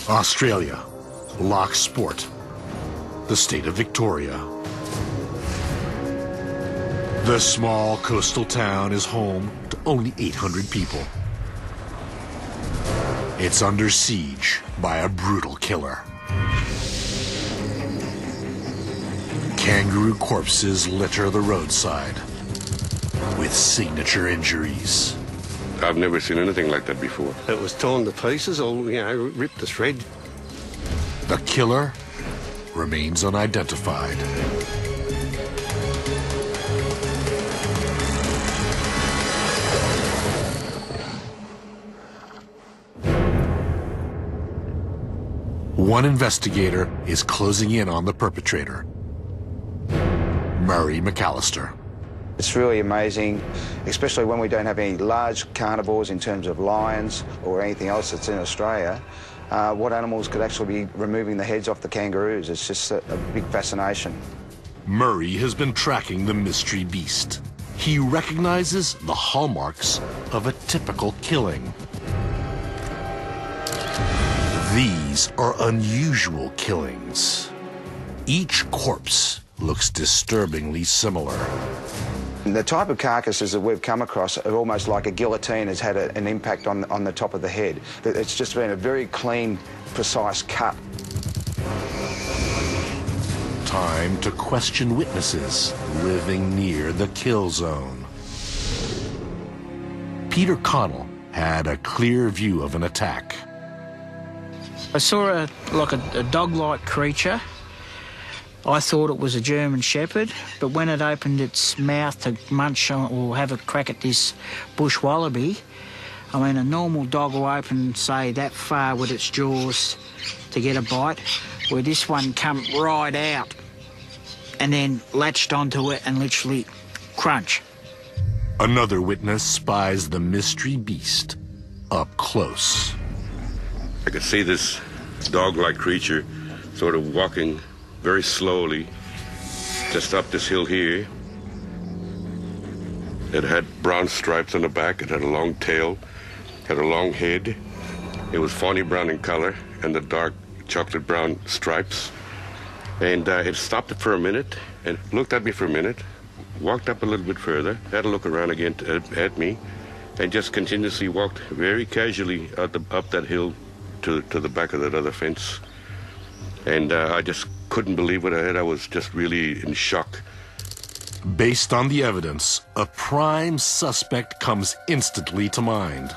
Australia, Loch Sport, the state of Victoria. The small coastal town is home to only 800 people. It's under siege by a brutal killer. Kangaroo corpses litter the roadside with signature injuries. I've never seen anything like that before. It was torn to pieces, or, ripped to shreds. The killer remains unidentified. One investigator is closing in on the perpetrator, Murray McAllister. It's really amazing, especially when we don't have any large carnivores in terms of lions or anything else that's in Australia. What animals could actually be removing the heads off the kangaroos? It's just a big fascination. Murray has been tracking the mystery beast. He recognizes the hallmarks of a typical killing. These are unusual killings. Each corpse looks disturbingly similar. The type of carcasses that we've come across are almost like a guillotine has had an impact on the top of the head. It's just been a very clean, precise cut. Time to question witnesses living near the kill zone. Peter Connell had a clear view of an attack. I saw a dog-like creature. I thought it was a German Shepherd, but when it opened its mouth to munch on, or have a crack at this bush wallaby, I mean, a normal dog will open, say, that far with its jaws to get a bite, where this one come right out and then latched onto it and literally crunch. Another witness spies the mystery beast up close. I could see this dog-like creature sort of walking very slowly just up this hill here. It had brown stripes on the back. It had a long tail, had a long head. It was fawny brown in color and the dark chocolate brown stripes. And it stopped for a minute and looked at me for a minute, walked up a little bit further, had a look around again at me, and just continuously walked very casually up that hill to the back of that other fence. And I just couldn't believe what I had. I was just really in shock. Based on the evidence, a prime suspect comes instantly to mind.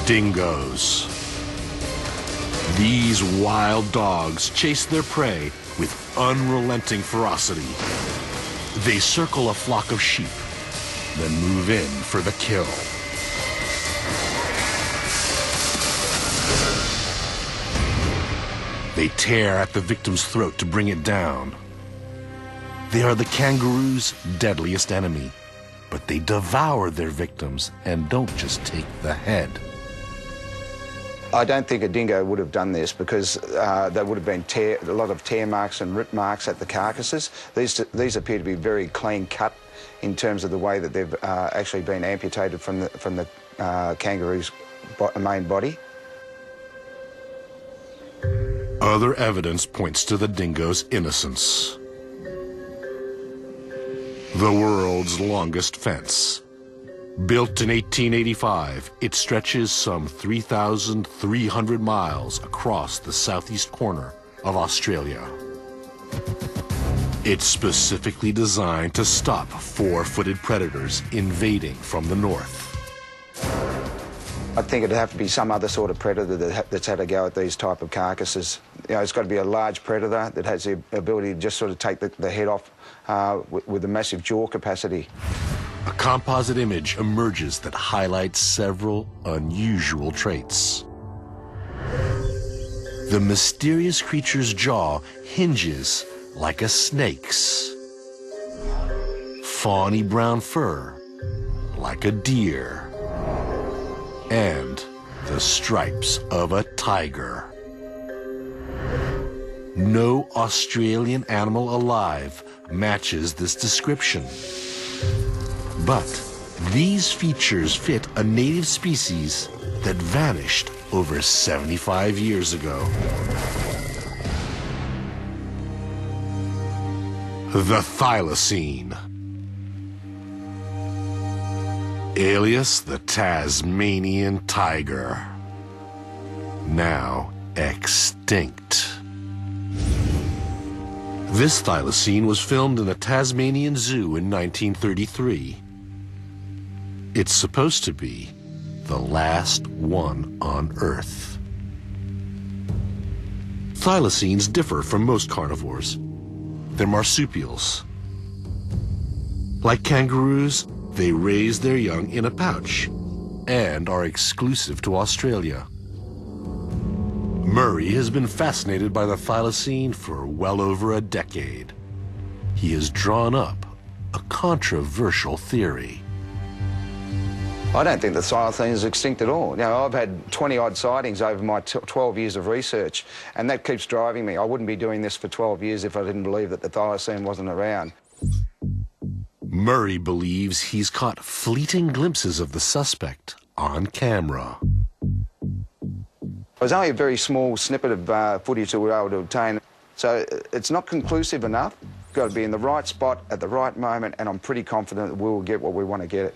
Dingoes. These wild dogs chase their prey with unrelenting ferocity. They circle a flock of sheep, then move in for the kill. They tear at the victim's throat to bring it down. They are the kangaroo's deadliest enemy, but they devour their victims and don't just take the head. I don't think a dingo would have done this because there would have been a lot of tear marks and rip marks at the carcasses. These appear to be very clean cut in terms of the way that they've actually been amputated from the kangaroo's main body. Other evidence points to the dingo's innocence. The world's longest fence. Built in 1885, it stretches some 3,300 miles across the southeast corner of Australia. It's specifically designed to stop four-footed predators invading from the north. I think it'd have to be some other sort of predator that's had a go at these type of carcasses. It's got to be a large predator that has the ability to just sort of take the head off with a massive jaw capacity. A composite image emerges that highlights several unusual traits. The mysterious creature's jaw hinges like a snake's. Fawny brown fur, like a deer. And the stripes of a tiger. No Australian animal alive matches this description. But These features fit a native species that vanished over 75 years ago. The Thylacine, alias the Tasmanian Tiger, now extinct. This thylacine was filmed in a Tasmanian zoo in 1933. It's supposed to be the last one on Earth. Thylacines differ from most carnivores. They're marsupials. Like kangaroos, they raise their young in a pouch and are exclusive to Australia. Murray has been fascinated by the thylacine for well over a decade. He has drawn up a controversial theory. I don't think the thylacine is extinct at all. You know, I've had 20-odd sightings over my 12 years of research, and that keeps driving me. I wouldn't be doing this for 12 years if I didn't believe that the thylacine wasn't around. Murray believes he's caught fleeting glimpses of the suspect on camera. It was only a very small snippet of footage that we were able to obtain, so it's not conclusive enough. Got to be in the right spot at the right moment, and I'm pretty confident that we will get what we want to get.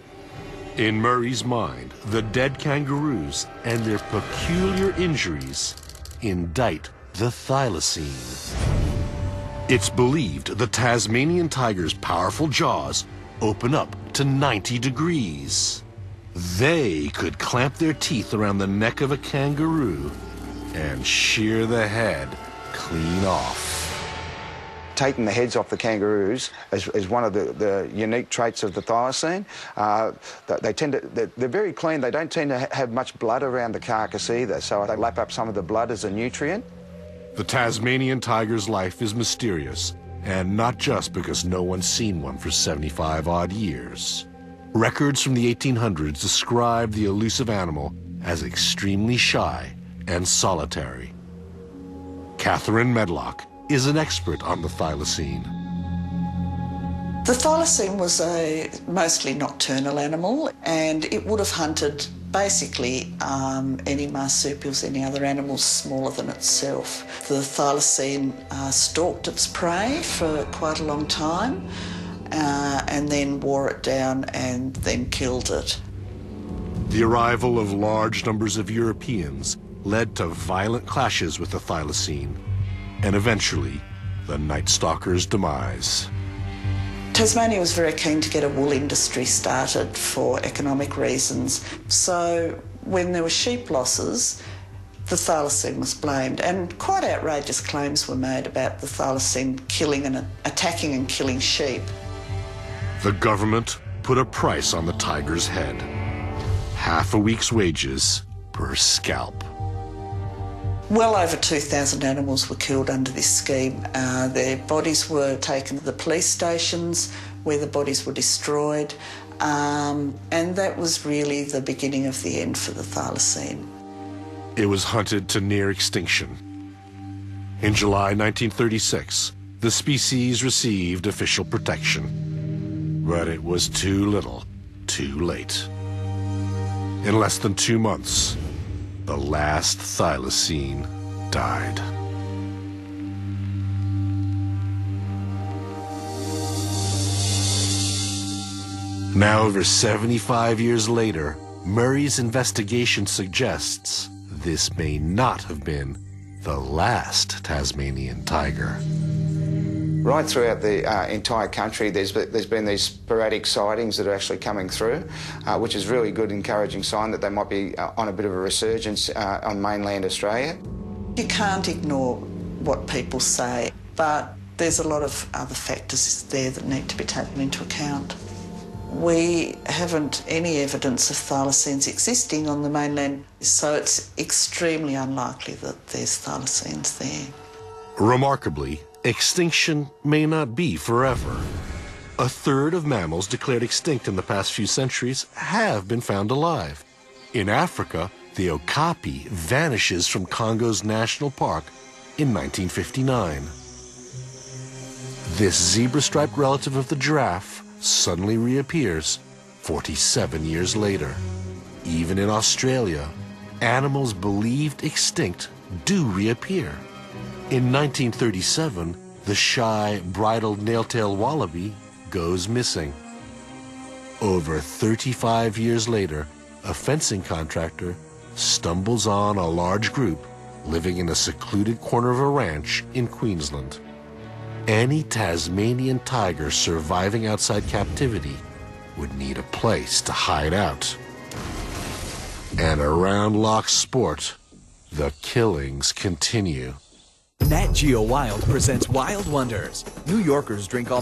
In Murray's mind, the dead kangaroos and their peculiar injuries indict the thylacine. It's believed the Tasmanian tiger's powerful jaws open up to 90 degrees. They could clamp their teeth around the neck of a kangaroo and shear the head clean off. Taking the heads off the kangaroos is one of the unique traits of the thylacine. They're very clean. They don't tend to have much blood around the carcass either, so they lap up some of the blood as a nutrient. The Tasmanian tiger's life is mysterious, and not just because no one's seen one for 75-odd years. Records from the 1800s describe the elusive animal as extremely shy and solitary. Catherine Medlock is an expert on the thylacine. The thylacine was a mostly nocturnal animal, and it would have hunted basically any marsupials, any other animals smaller than itself. The thylacine stalked its prey for quite a long time and then wore it down and then killed it. The arrival of large numbers of Europeans led to violent clashes with the thylacine, and eventually the Night Stalkers' demise. Tasmania was very keen to get a wool industry started for economic reasons. So when there were sheep losses, the thylacine was blamed, and quite outrageous claims were made about the thylacine killing and attacking and killing sheep. The government put a price on the tiger's head. Half a week's wages per scalp. Well over 2,000 animals were killed under this scheme. Their bodies were taken to the police stations where the bodies were destroyed, and that was really the beginning of the end for the thylacine. It was hunted to near extinction. In July 1936, the species received official protection, but it was too little, too late. In less than 2 months, the last thylacine died. Now, over 75 years later, Murray's investigation suggests this may not have been the last Tasmanian tiger. Right throughout the entire country, there's been these sporadic sightings that are actually coming through, which is really good, encouraging sign that they might be on a bit of a resurgence on mainland Australia. You can't ignore what people say, but there's a lot of other factors there that need to be taken into account. We haven't any evidence of thylacines existing on the mainland, so it's extremely unlikely that there's thylacines there. Remarkably, extinction may not be forever. A third of mammals declared extinct in the past few centuries have been found alive. In Africa, the okapi vanishes from Congo's National Park in 1959. This zebra-striped relative of the giraffe suddenly reappears 47 years later, even in Australia, animals believed extinct do reappear. In 1937, the shy, bridled nail-tailed wallaby goes missing. Over 35 years later, a fencing contractor stumbles on a large group living in a secluded corner of a ranch in Queensland. Any Tasmanian tiger surviving outside captivity would need a place to hide out. And around Loch Sport, the killings continue. Nat Geo Wild presents Wild Wonders. New Yorkers drink almost